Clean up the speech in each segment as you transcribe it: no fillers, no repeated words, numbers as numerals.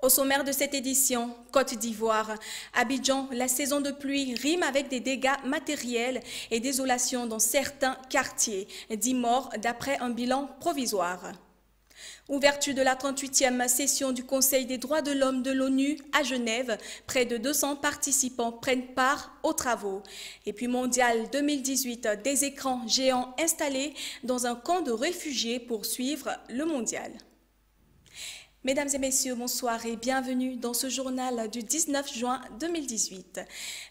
Au sommaire de cette édition, Côte d'Ivoire. Abidjan, la saison de pluie rime avec des dégâts matériels et désolation dans certains quartiers. 10 morts d'après un bilan provisoire. Ouverture de la 38e session du Conseil des droits de l'homme de l'ONU à Genève. Près de 200 participants prennent part aux travaux. Et puis mondial 2018, des écrans géants installés dans un camp de réfugiés pour suivre le mondial. Mesdames et messieurs, bonsoir et bienvenue dans ce journal du 19 juin 2018.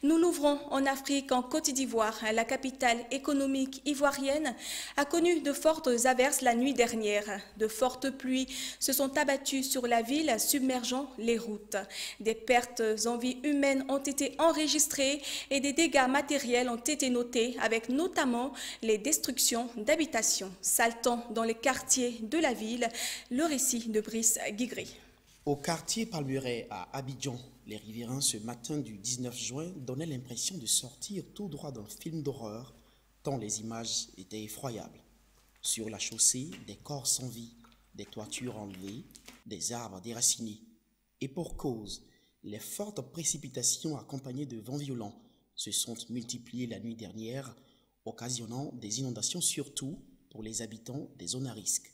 Nous l'ouvrons en Afrique, en Côte d'Ivoire. La capitale économique ivoirienne a connu de fortes averses la nuit dernière. De fortes pluies se sont abattues sur la ville, submergeant les routes. Des pertes en vie humaine ont été enregistrées et des dégâts matériels ont été notés, avec notamment les destructions d'habitations. Saltant dans les quartiers de la ville, le récit de Brice Guigry. Au quartier Palmeraie à Abidjan, les riverains ce matin du 19 juin donnaient l'impression de sortir tout droit d'un film d'horreur, tant les images étaient effroyables. Sur la chaussée, des corps sans vie, des toitures enlevées, des arbres déracinés. Et pour cause, les fortes précipitations accompagnées de vents violents se sont multipliées la nuit dernière, occasionnant des inondations surtout pour les habitants des zones à risque.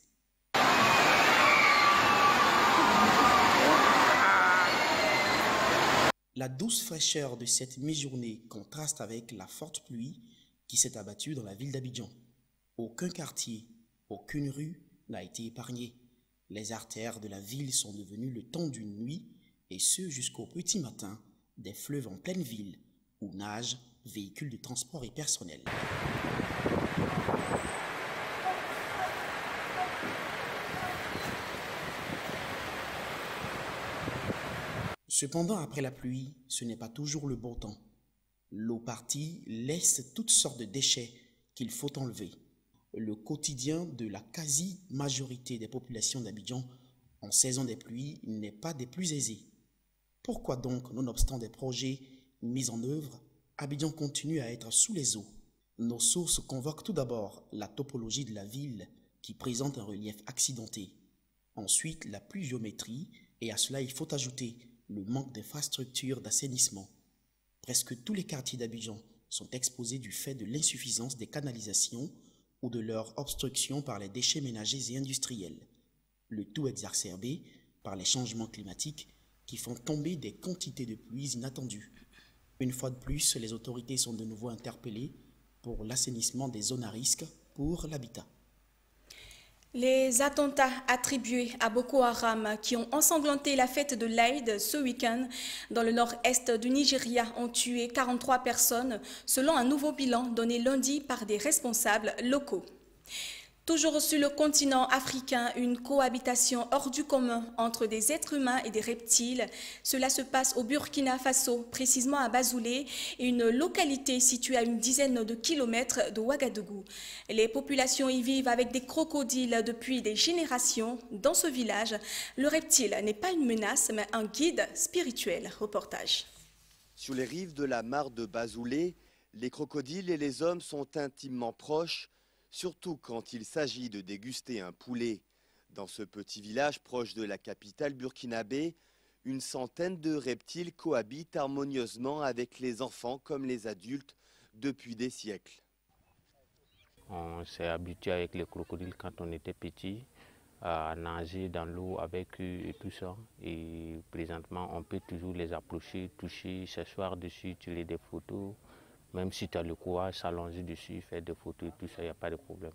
La douce fraîcheur de cette mi-journée contraste avec la forte pluie qui s'est abattue dans la ville d'Abidjan. Aucun quartier, aucune rue n'a été épargnée. Les artères de la ville sont devenues le temps d'une nuit, et ce jusqu'au petit matin, des fleuves en pleine ville où nagent véhicules de transport et personnel. Cependant, après la pluie, ce n'est pas toujours le beau temps. L'eau partie laisse toutes sortes de déchets qu'il faut enlever. Le quotidien de la quasi-majorité des populations d'Abidjan en saison des pluies n'est pas des plus aisés. Pourquoi donc, nonobstant des projets mis en œuvre, Abidjan continue à être sous les eaux? Nos sources convoquent tout d'abord la topologie de la ville qui présente un relief accidenté. Ensuite, la pluviométrie, et à cela il faut ajouter le manque d'infrastructures d'assainissement. Presque tous les quartiers d'Abidjan sont exposés du fait de l'insuffisance des canalisations ou de leur obstruction par les déchets ménagers et industriels. Le tout exacerbé par les changements climatiques qui font tomber des quantités de pluies inattendues. Une fois de plus, les autorités sont de nouveau interpellées pour l'assainissement des zones à risque pour l'habitat. Les attentats attribués à Boko Haram qui ont ensanglanté la fête de l'Aïd ce week-end dans le nord-est du Nigeria ont tué 43 personnes, selon un nouveau bilan donné lundi par des responsables locaux. Toujours sur le continent africain, une cohabitation hors du commun entre des êtres humains et des reptiles. Cela se passe au Burkina Faso, précisément à Bazoulé, une localité située à une dizaine de kilomètres de Ouagadougou. Les populations y vivent avec des crocodiles depuis des générations. Dans ce village, le reptile n'est pas une menace, mais un guide spirituel. Reportage. Sur les rives de la mare de Bazoulé, les crocodiles et les hommes sont intimement proches, surtout quand il s'agit de déguster un poulet. Dans ce petit village proche de la capitale burkinabé, une centaine de reptiles cohabitent harmonieusement avec les enfants comme les adultes depuis des siècles. On s'est habitué avec les crocodiles quand on était petit, à nager dans l'eau avec eux et tout ça. Et présentement, on peut toujours les approcher, toucher, s'asseoir dessus, tirer des photos. Même si tu as le courage, s'allonger dessus, faire des photos et tout ça, il n'y a pas de problème.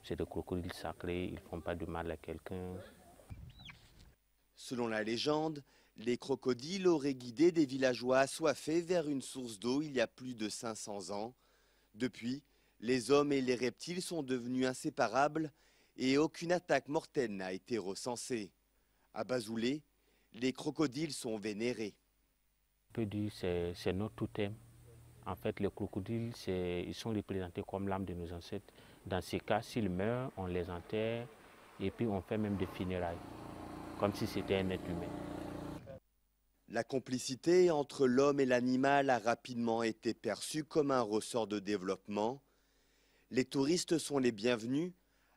C'est des crocodiles sacrés, ils ne font pas de mal à quelqu'un. Selon la légende, les crocodiles auraient guidé des villageois assoiffés vers une source d'eau il y a plus de 500 ans. Depuis, les hommes et les reptiles sont devenus inséparables et aucune attaque mortelle n'a été recensée. À Bazoulé, les crocodiles sont vénérés. On peut dire que c'est notre totem. En fait, les crocodiles, ils sont représentés comme l'âme de nos ancêtres. Dans ces cas, s'ils meurent, on les enterre et puis on fait même des funérailles, comme si c'était un être humain. La complicité entre l'homme et l'animal a rapidement été perçue comme un ressort de développement. Les touristes sont les bienvenus,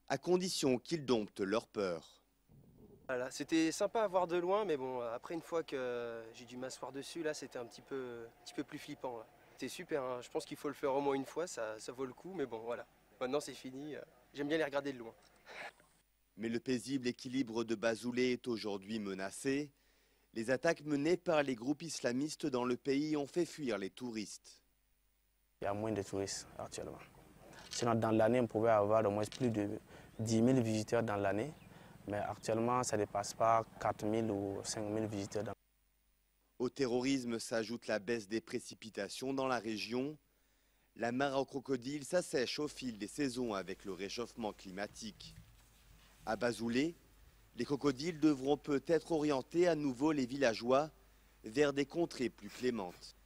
à condition qu'ils domptent leur peur. Voilà, c'était sympa à voir de loin, mais bon, après une fois que j'ai dû m'asseoir dessus, là c'était un petit peu plus flippant. C'était super, hein. Je pense qu'il faut le faire au moins une fois, ça vaut le coup, mais bon voilà, maintenant c'est fini, j'aime bien les regarder de loin. Mais le paisible équilibre de Bazoulé est aujourd'hui menacé. Les attaques menées par les groupes islamistes dans le pays ont fait fuir les touristes. Il y a moins de touristes actuellement. Sinon, dans l'année, on pouvait avoir au moins plus de 10 000 visiteurs dans l'année. Mais actuellement, ça ne dépasse pas 4 000 ou 5 000 visiteurs. Au terrorisme s'ajoute la baisse des précipitations dans la région. La mare aux crocodiles s'assèche au fil des saisons avec le réchauffement climatique. À Bazoulé, les crocodiles devront peut-être orienter à nouveau les villageois vers des contrées plus clémentes.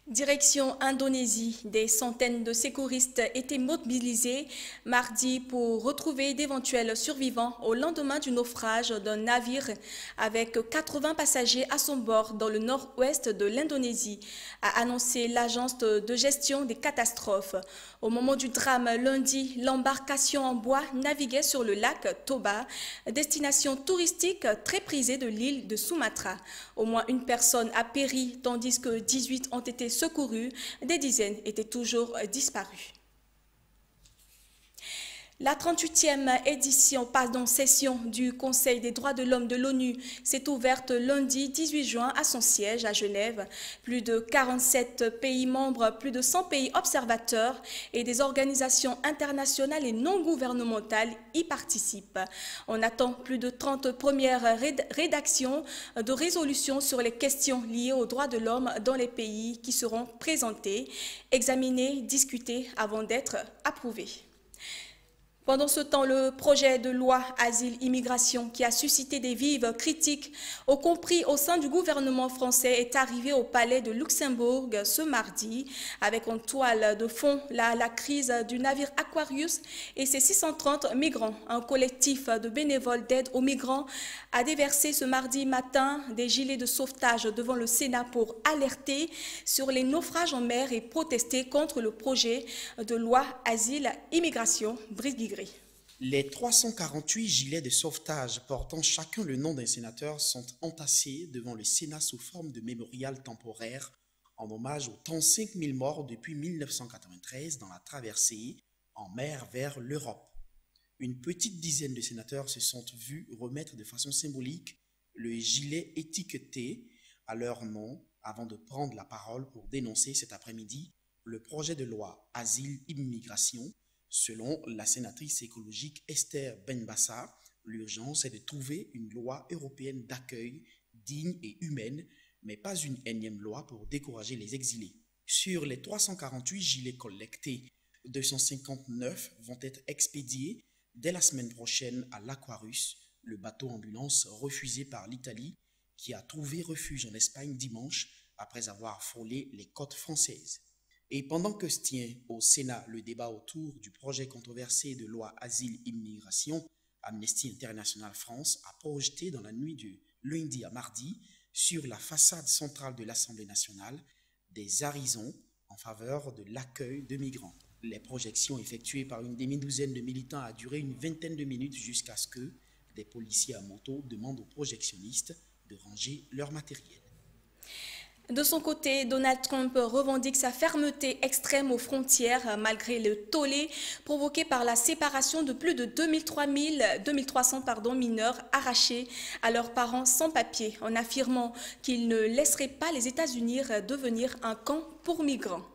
Direction Indonésie, des centaines de secouristes étaient mobilisés mardi pour retrouver d'éventuels survivants au lendemain du naufrage d'un navire avec 80 passagers à son bord dans le nord-ouest de l'Indonésie, a annoncé l'agence de gestion des catastrophes. Au moment du drame lundi, l'embarcation en bois naviguait sur le lac Toba, destination touristique très prisée de l'île de Sumatra. Au moins une personne a péri tandis que 18 ont été secourus, des dizaines étaient toujours disparus. La 38e session du Conseil des droits de l'homme de l'ONU s'est ouverte lundi 18 juin à son siège à Genève. Plus de 47 pays membres, plus de 100 pays observateurs et des organisations internationales et non gouvernementales y participent. On attend plus de 30 premières rédactions de résolutions sur les questions liées aux droits de l'homme dans les pays qui seront présentées, examinées, discutées avant d'être approuvées. Pendant ce temps, le projet de loi Asile-Immigration qui a suscité des vives critiques, y compris au sein du gouvernement français, est arrivé au palais de Luxembourg ce mardi, avec en toile de fond la crise du navire Aquarius et ses 630 migrants. Un collectif de bénévoles d'aide aux migrants a déversé ce mardi matin des gilets de sauvetage devant le Sénat pour alerter sur les naufrages en mer et protester contre le projet de loi Asile-Immigration. Brice Guigui. Les 348 gilets de sauvetage portant chacun le nom d'un sénateur sont entassés devant le Sénat sous forme de mémorial temporaire en hommage aux 35 000 morts depuis 1993 dans la traversée en mer vers l'Europe. Une petite dizaine de sénateurs se sont vus remettre de façon symbolique le gilet étiqueté à leur nom avant de prendre la parole pour dénoncer cet après-midi le projet de loi Asile-Immigration. Selon la sénatrice écologique Esther Benbassa, l'urgence est de trouver une loi européenne d'accueil digne et humaine, mais pas une énième loi pour décourager les exilés. Sur les 348 gilets collectés, 259 vont être expédiés dès la semaine prochaine à l'Aquarius, le bateau ambulance refusé par l'Italie qui a trouvé refuge en Espagne dimanche après avoir frôlé les côtes françaises. Et pendant que se tient au Sénat le débat autour du projet controversé de loi Asile-Immigration, Amnesty International France a projeté dans la nuit du lundi à mardi sur la façade centrale de l'Assemblée nationale des arisons en faveur de l'accueil de migrants. Les projections effectuées par une demi-douzaine de militants a duré une vingtaine de minutes jusqu'à ce que des policiers à moto demandent aux projectionnistes de ranger leur matériel. De son côté, Donald Trump revendique sa fermeté extrême aux frontières malgré le tollé provoqué par la séparation de plus de 2300 mineurs arrachés à leurs parents sans papier, en affirmant qu'il ne laisserait pas les États-Unis devenir un camp pour migrants.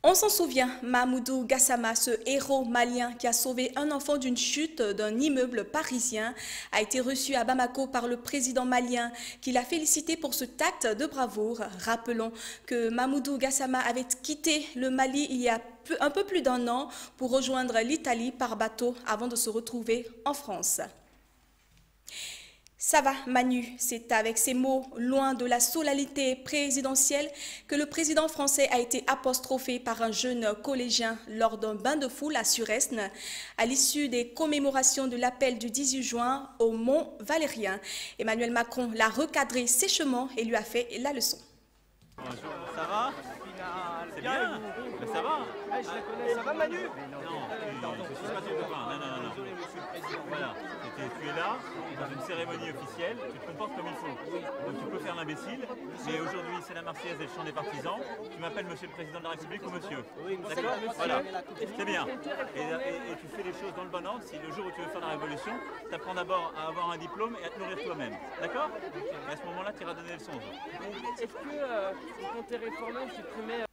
On s'en souvient, Mamoudou Gassama, ce héros malien qui a sauvé un enfant d'une chute d'un immeuble parisien, a été reçu à Bamako par le président malien qui l'a félicité pour ce acte de bravoure. Rappelons que Mamoudou Gassama avait quitté le Mali il y a un peu plus d'un an pour rejoindre l'Italie par bateau avant de se retrouver en France. Ça va, Manu, c'est avec ces mots, loin de la solennité présidentielle, que le président français a été apostrophé par un jeune collégien lors d'un bain de foule à Suresnes, à l'issue des commémorations de l'appel du 18 juin au Mont Valérien. Emmanuel Macron l'a recadré sèchement et lui a fait la leçon. Ça va? C'est bien, ça va? Je la connais, ça va Manu? c'est pas ton copain. Non. Voilà, tu es là, dans une cérémonie officielle, tu te comportes comme il faut. Donc tu peux faire l'imbécile, mais aujourd'hui c'est la Marseillaise et le chant des partisans. Tu m'appelles monsieur le président de la République ou monsieur. D'accord? Voilà, c'est bien. Et tu fais les choses dans le bon ordre. Si le jour où tu veux faire la révolution, tu apprends d'abord à avoir un diplôme et à te nourrir toi-même. D'accord? Et à ce moment-là, tu iras donner le son. Est-ce que vous comptez réformer ou supprimer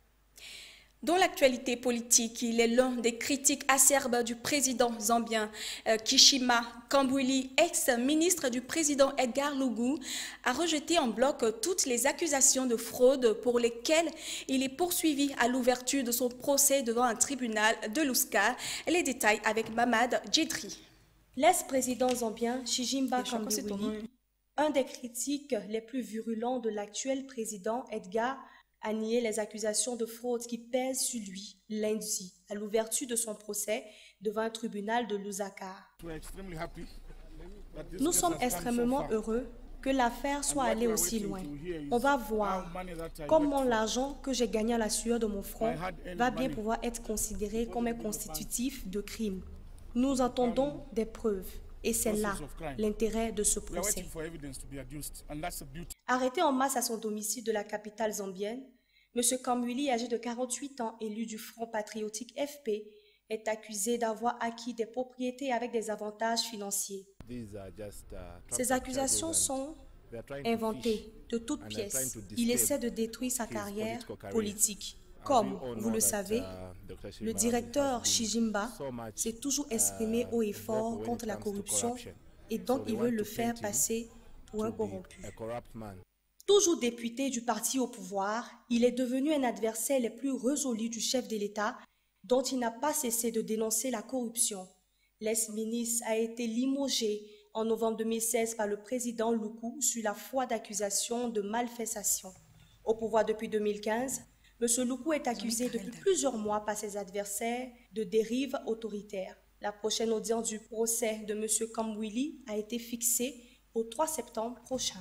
Dans l'actualité politique, il est l'un des critiques acerbes du président zambien Kishima Kambwili, ex-ministre du président Edgar Lungu, a rejeté en bloc toutes les accusations de fraude pour lesquelles il est poursuivi à l'ouverture de son procès devant un tribunal de Lusaka. Les détails avec Mamad Djedri. L'ex-président zambien Kishima Kambwili, un des critiques les plus virulents de l'actuel président Edgar, a nié les accusations de fraude qui pèsent sur lui lundi à l'ouverture de son procès devant un tribunal de Lusaka. Nous sommes extrêmement heureux que l'affaire soit allée aussi loin. On va voir comment l'argent que j'ai gagné à la sueur de mon front va bien pouvoir être considéré comme un constitutif de crime. Nous attendons des preuves. Et c'est là l'intérêt de ce procès. Arrêté en masse à son domicile de la capitale zambienne, M. Kambwili, âgé de 48 ans, élu du Front patriotique FP, est accusé d'avoir acquis des propriétés avec des avantages financiers. Ces accusations sont inventées de toutes pièces. Il essaie de détruire sa carrière politique. Comme vous le savez, le directeur Kishima s'est toujours exprimé haut et fort contre la corruption et donc il veut le faire passer pour un corrompu. Toujours député du parti au pouvoir, il est devenu un adversaire les plus résolus du chef de l'État dont il n'a pas cessé de dénoncer la corruption. L'ex-ministre a été limogé en novembre 2016 par le président Lungu sur la foi d'accusation de malversation. Au pouvoir depuis 2015, M. Lungu est accusé depuis plusieurs mois par ses adversaires de dérive autoritaire. La prochaine audience du procès de M. Kambwili a été fixée au 3 septembre prochain.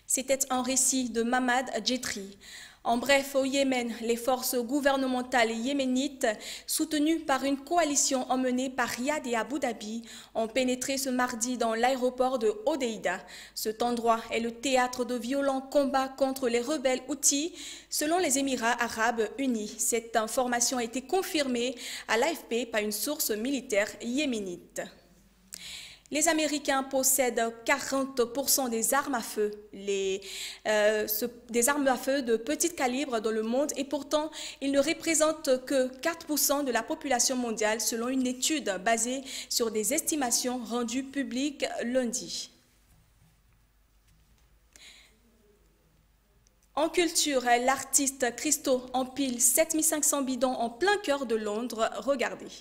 C'était un récit de Mamad Djedri. En bref, au Yémen, les forces gouvernementales yéménites, soutenues par une coalition emmenée par Riyad et Abu Dhabi, ont pénétré ce mardi dans l'aéroport de Hodeïda. Cet endroit est le théâtre de violents combats contre les rebelles Houthis, selon les Émirats arabes unis. Cette information a été confirmée à l'AFP par une source militaire yéménite. Les Américains possèdent 40% des armes à feu, des armes à feu de petit calibre dans le monde et pourtant, ils ne représentent que 4% de la population mondiale selon une étude basée sur des estimations rendues publiques lundi. En culture, l'artiste Christo empile 7500 bidons en plein cœur de Londres. Regardez.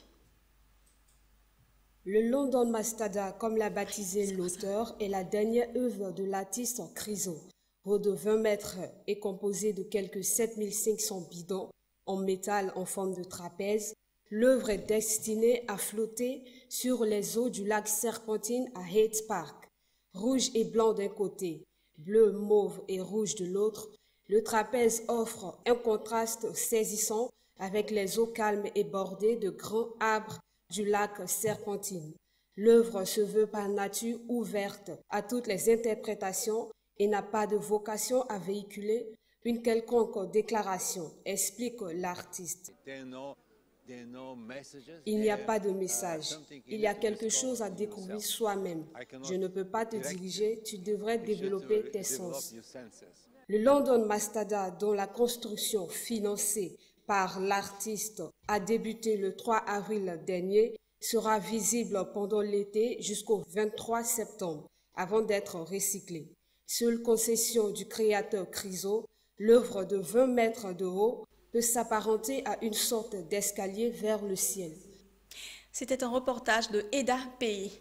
Le London Mastada, comme l'a baptisé l'auteur, est la dernière œuvre de l'artiste Christo. Haut de 20 mètres et composé de quelques 7500 bidons en métal en forme de trapèze, l'œuvre est destinée à flotter sur les eaux du lac Serpentine à Hyde Park. Rouge et blanc d'un côté, bleu, mauve et rouge de l'autre, le trapèze offre un contraste saisissant avec les eaux calmes et bordées de grands arbres du lac Serpentine. L'œuvre se veut par nature ouverte à toutes les interprétations et n'a pas de vocation à véhiculer une quelconque déclaration, explique l'artiste. Il n'y a pas de message. Il y a quelque chose à découvrir soi-même. Je ne peux pas te diriger, tu devrais développer tes sens. Le London Mastada, dont la construction financée par l'artiste a débuté le 3 avril dernier, sera visible pendant l'été jusqu'au 23 septembre, avant d'être recyclé. Seule concession du créateur Christo, l'œuvre de 20 mètres de haut peut s'apparenter à une sorte d'escalier vers le ciel. C'était un reportage de Eda Pays.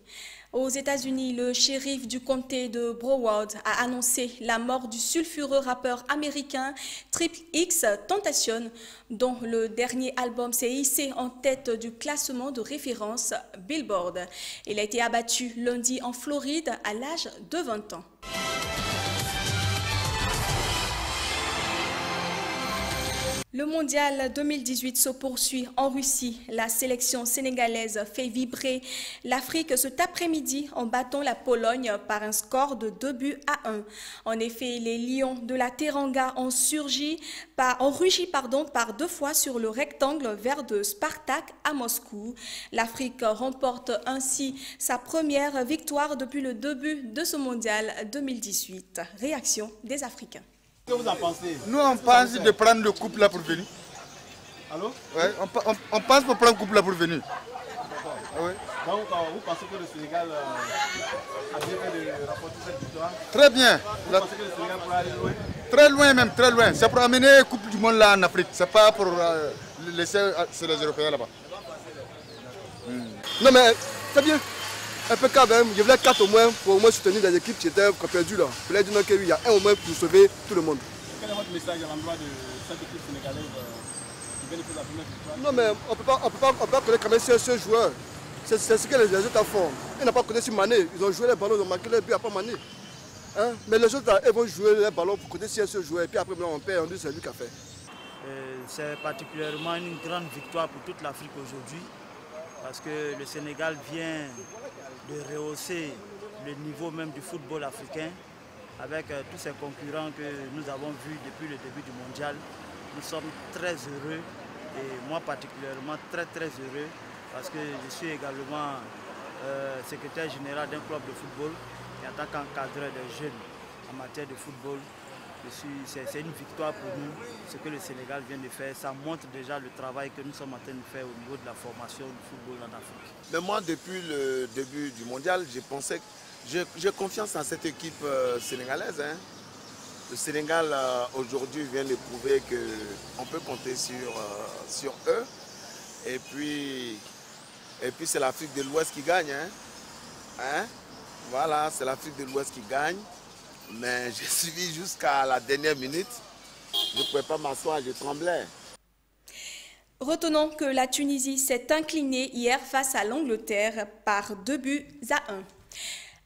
Aux États-Unis, le shérif du comté de Broward a annoncé la mort du sulfureux rappeur américain Triple X Tentation, dont le dernier album s'est hissé en tête du classement de référence Billboard. Il a été abattu lundi en Floride à l'âge de 20 ans. Le mondial 2018 se poursuit en Russie. La sélection sénégalaise fait vibrer l'Afrique cet après-midi en battant la Pologne par un score de 2-1. En effet, les Lions de la Teranga ont rugi par 2 fois sur le rectangle vert de Spartak à Moscou. L'Afrique remporte ainsi sa première victoire depuis le début de ce mondial 2018. Réaction des Africains. Qu'est-ce que vous en pensez? Nous, on pense de prendre le couple là pour venir. Allô? Ouais, on pense pour prendre le couple là pour venir. Ouais. Donc, vous pensez que le Sénégal a bien fait de rapporter cette victoire? Très bien. Vous pensez que le Sénégal pourra aller loin? Très loin même, très loin. C'est pour amener la Coupe du Monde là en Afrique. C'est pas pour laisser sur les Européens là-bas. Non mais c'est bien. Un peu quand même, je voulais 4 au moins pour au moins soutenir les équipes qui étaient perdues là. Je voulais dire qu'il y a un au moins pour sauver tout le monde. Quel est votre message à l'endroit de cette équipe sénégalaise qui vient de faire la première victoire? Non mais on peut pas connaître quand même ce joueur. C'est ce que les autres font. Ils n'ont pas connu sur Mané. Ils ont joué les ballons, ils ont marqué les buts, à pas Mané. Hein? Mais les autres, ils vont jouer les ballons pour connaître ce joueur. Et puis après, on perd, on dit c'est lui qui a fait. C'est particulièrement une grande victoire pour toute l'Afrique aujourd'hui. Parce que le Sénégal vient de rehausser le niveau même du football africain avec tous ces concurrents que nous avons vus depuis le début du mondial. Nous sommes très heureux et moi particulièrement très heureux parce que je suis également secrétaire général d'un club de football et en tant qu'encadreur des jeunes en matière de football. C'est une victoire pour nous, ce que le Sénégal vient de faire. Ça montre déjà le travail que nous sommes en train de faire au niveau de la formation du football en Afrique. Mais moi, depuis le début du mondial, j'ai confiance en cette équipe sénégalaise. Hein. Le Sénégal, aujourd'hui, vient de prouver qu'on peut compter sur eux. Et puis c'est l'Afrique de l'Ouest qui gagne. Hein. Voilà, c'est l'Afrique de l'Ouest qui gagne. Mais j'ai suivi jusqu'à la dernière minute. Je ne pouvais pas m'asseoir, je tremblais. Retenons que la Tunisie s'est inclinée hier face à l'Angleterre par 2-1.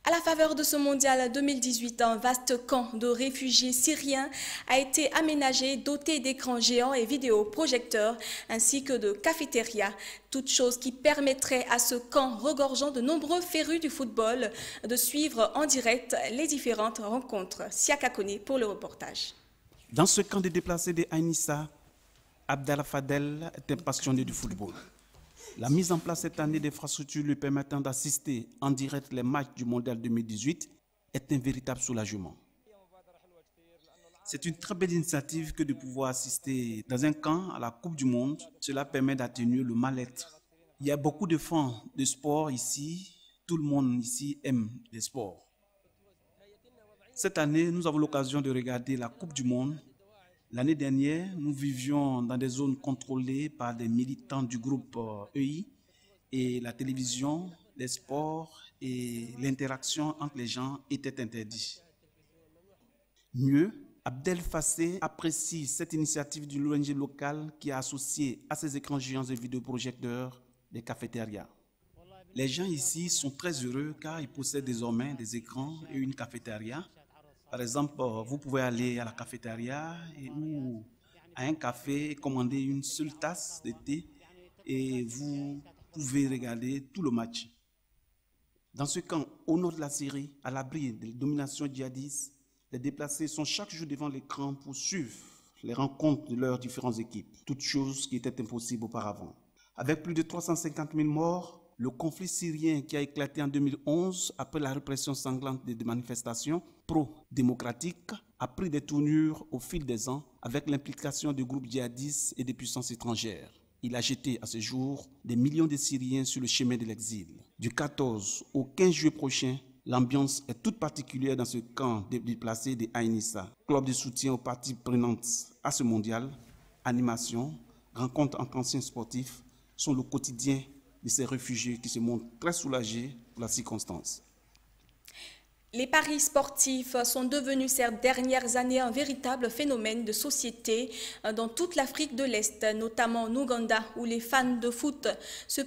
À la faveur de ce mondial 2018, un vaste camp de réfugiés syriens a été aménagé, doté d'écrans géants et vidéoprojecteurs, ainsi que de cafétérias. Toute chose qui permettrait à ce camp regorgeant de nombreux férus du football de suivre en direct les différentes rencontres. Siaka Kone pour le reportage. Dans ce camp de déplacés de Aïnissa, Abdallah Fadel est un passionné du football. La mise en place cette année d'infrastructures lui permettant d'assister en direct les matchs du Mondial 2018 est un véritable soulagement. C'est une très belle initiative que de pouvoir assister dans un camp à la Coupe du Monde. Cela permet d'atténuer le mal-être. Il y a beaucoup de fans de sport ici. Tout le monde ici aime les sports. Cette année, nous avons l'occasion de regarder la Coupe du Monde. L'année dernière, nous vivions dans des zones contrôlées par des militants du groupe EI et la télévision, les sports et l'interaction entre les gens étaient interdits. Mieux, Abdel Fassé apprécie cette initiative d'une ONG locale qui a associé à ces écrans géants et vidéoprojecteurs des cafétérias. Les gens ici sont très heureux car ils possèdent désormais des écrans et une cafétéria. Par exemple, vous pouvez aller à la cafétéria ou à un café et commander une seule tasse de thé et vous pouvez regarder tout le match. Dans ce camp, au nord de la Syrie, à l'abri de la domination djihadiste, les déplacés sont chaque jour devant l'écran pour suivre les rencontres de leurs différentes équipes, toute chose qui était impossible auparavant. Avec plus de 350 000 morts, le conflit syrien qui a éclaté en 2011 après la répression sanglante des manifestations pro-démocratiques a pris des tournures au fil des ans avec l'implication de groupes djihadistes et des puissances étrangères. Il a jeté à ce jour des millions de Syriens sur le chemin de l'exil. Du 14 au 15 juillet prochain, l'ambiance est toute particulière dans ce camp déplacé de Aïnissa, club de soutien aux parties prenantes à ce mondial. Animation, rencontres entre anciens sportifs sont le quotidien de ces réfugiés qui se montrent très soulagés pour la circonstance. Les paris sportifs sont devenus ces dernières années un véritable phénomène de société dans toute l'Afrique de l'Est, notamment en Ouganda, où les fans de foot se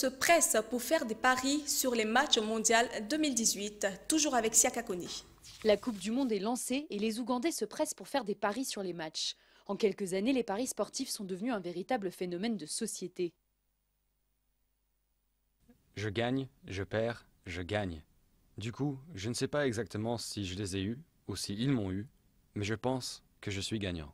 pressent pour faire des paris sur les matchs mondiaux 2018. Toujours avec Siaka Kone. La Coupe du Monde est lancée et les Ougandais se pressent pour faire des paris sur les matchs. En quelques années, les paris sportifs sont devenus un véritable phénomène de société. Je gagne, je perds, je gagne. Du coup, je ne sais pas exactement si je les ai eus ou si ils m'ont eu, mais je pense que je suis gagnant.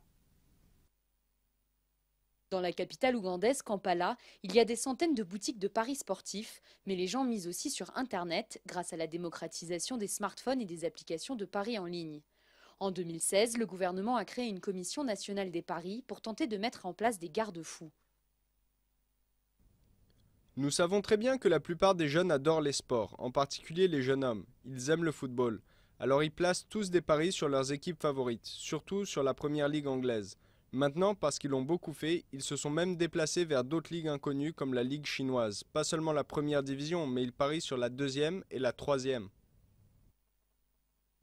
Dans la capitale ougandaise, Kampala, il y a des centaines de boutiques de paris sportifs, mais les gens misent aussi sur Internet grâce à la démocratisation des smartphones et des applications de paris en ligne. En 2016, le gouvernement a créé une commission nationale des paris pour tenter de mettre en place des garde-fous. Nous savons très bien que la plupart des jeunes adorent les sports, en particulier les jeunes hommes. Ils aiment le football. Alors ils placent tous des paris sur leurs équipes favorites, surtout sur la première ligue anglaise. Maintenant, parce qu'ils l'ont beaucoup fait, ils se sont même déplacés vers d'autres ligues inconnues comme la ligue chinoise. Pas seulement la première division, mais ils parient sur la deuxième et la troisième.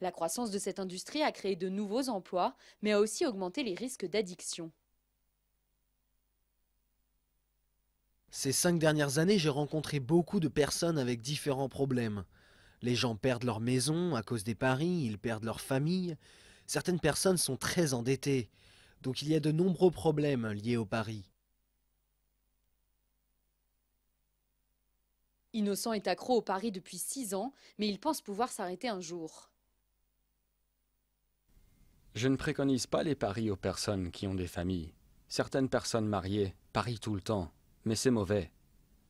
La croissance de cette industrie a créé de nouveaux emplois, mais a aussi augmenté les risques d'addiction. Ces 5 dernières années, j'ai rencontré beaucoup de personnes avec différents problèmes. Les gens perdent leur maison à cause des paris, ils perdent leur famille. Certaines personnes sont très endettées. Donc il y a de nombreux problèmes liés aux paris. Innocent est accro aux paris depuis 6 ans, mais il pense pouvoir s'arrêter un jour. Je ne préconise pas les paris aux personnes qui ont des familles. Certaines personnes mariées parient tout le temps, mais c'est mauvais.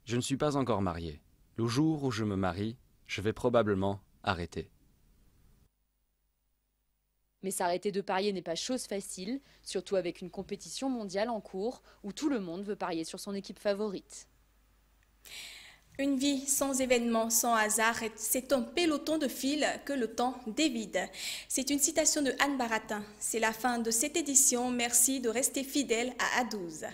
Je ne suis pas encore marié. Le jour où je me marie, je vais probablement arrêter. Mais s'arrêter de parier n'est pas chose facile, surtout avec une compétition mondiale en cours où tout le monde veut parier sur son équipe favorite. Une vie sans événements, sans hasard, c'est un peloton de fil que le temps dévide. C'est une citation de Anne Baratin. C'est la fin de cette édition. Merci de rester fidèle à A12.